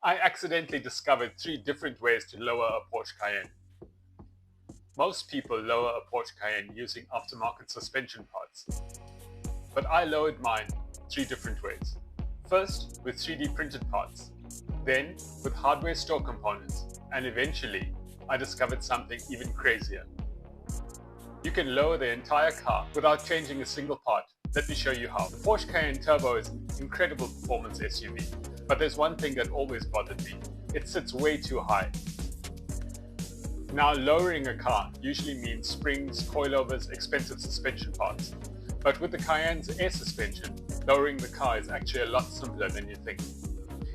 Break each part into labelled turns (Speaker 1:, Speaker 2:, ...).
Speaker 1: I accidentally discovered 3 different ways to lower a Porsche Cayenne. Most people lower a Porsche Cayenne using aftermarket suspension parts, but I lowered mine 3 different ways. First, with 3D printed parts, then with hardware store components, and eventually, I discovered something even crazier. You can lower the entire car without changing a single part. Let me show you how. The Porsche Cayenne Turbo is an incredible performance SUV, but there's one thing that always bothered me. It sits way too high. Now, lowering a car usually means springs, coilovers, expensive suspension parts. But with the Cayenne's air suspension, lowering the car is actually a lot simpler than you think.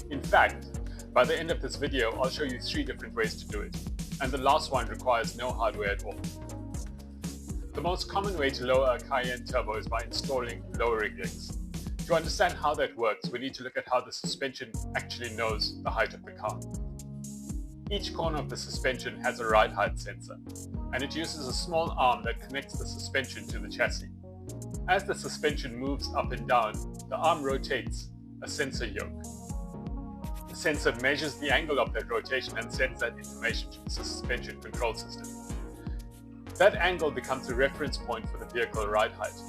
Speaker 1: In fact, by the end of this video, I'll show you 3 different ways to do it, and the last one requires no hardware at all. The most common way to lower a Cayenne Turbo is by installing lowering links. To understand how that works, we need to look at how the suspension actually knows the height of the car. Each corner of the suspension has a ride height sensor, and it uses a small arm that connects the suspension to the chassis. As the suspension moves up and down, the arm rotates a sensor yoke. The sensor measures the angle of that rotation and sends that information to the suspension control system. That angle becomes a reference point for the vehicle ride height.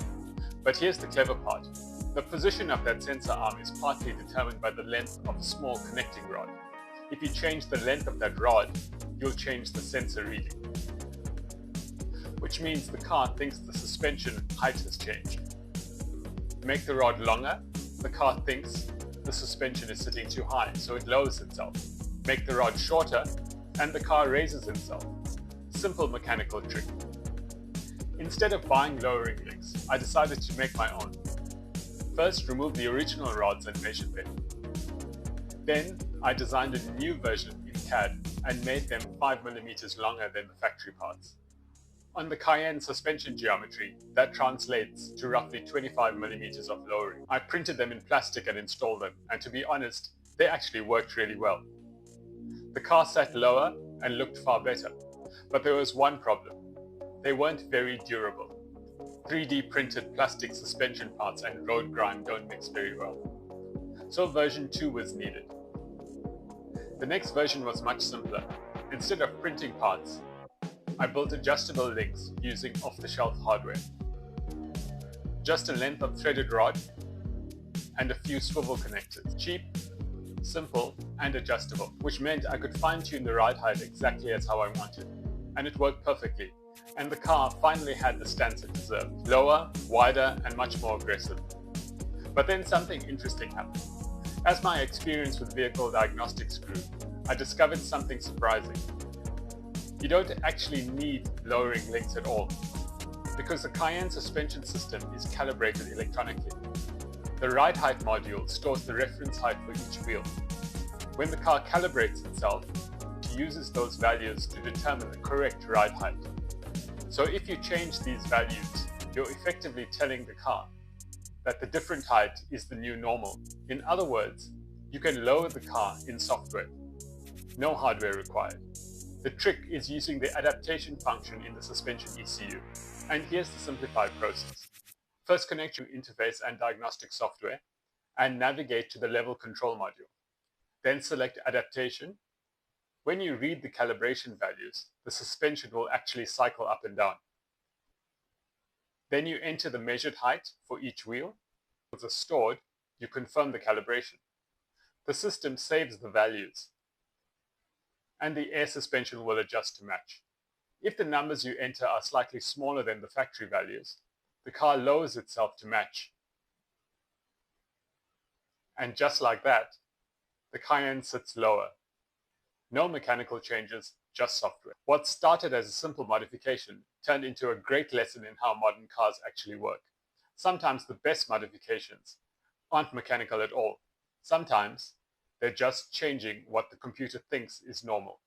Speaker 1: But here's the clever part. The position of that sensor arm is partly determined by the length of a small connecting rod. If you change the length of that rod, you'll change the sensor reading. Which means the car thinks the suspension height has changed. Make the rod longer, the car thinks the suspension is sitting too high, so it lowers itself. Make the rod shorter, and the car raises itself. Simple mechanical trick. Instead of buying lowering links, I decided to make my own. First, remove the original rods and measure them. Then, I designed a new version in CAD and made them 5mm longer than the factory parts. On the Cayenne suspension geometry, that translates to roughly 25mm of lowering. I printed them in plastic and installed them, and to be honest, they actually worked really well. The car sat lower and looked far better, but there was one problem. They weren't very durable. 3D printed plastic suspension parts and road grime don't mix very well. So version 2 was needed. The next version was much simpler. Instead of printing parts, I built adjustable links using off-the-shelf hardware. Just a length of threaded rod and a few swivel connectors. Cheap, simple, and adjustable, which meant I could fine-tune the ride height exactly as how I wanted. And it worked perfectly. And the car finally had the stance it deserved. Lower, wider, and much more aggressive. But then something interesting happened. As my experience with vehicle diagnostics grew, I discovered something surprising. You don't actually need lowering links at all, because the Cayenne suspension system is calibrated electronically. The ride height module stores the reference height for each wheel. When the car calibrates itself, it uses those values to determine the correct ride height. So if you change these values, you're effectively telling the car that the different height is the new normal. In other words, you can lower the car in software. No hardware required. The trick is using the adaptation function in the suspension ECU. And here's the simplified process. First, connect your interface and diagnostic software and navigate to the level control module. Then select adaptation. When you read the calibration values, the suspension will actually cycle up and down. Then you enter the measured height for each wheel. If it's stored, you confirm the calibration. The system saves the values, and the air suspension will adjust to match. If the numbers you enter are slightly smaller than the factory values, the car lowers itself to match. And just like that, the Cayenne sits lower. No mechanical changes, just software. What started as a simple modification turned into a great lesson in how modern cars actually work. Sometimes the best modifications aren't mechanical at all. Sometimes they're just changing what the computer thinks is normal.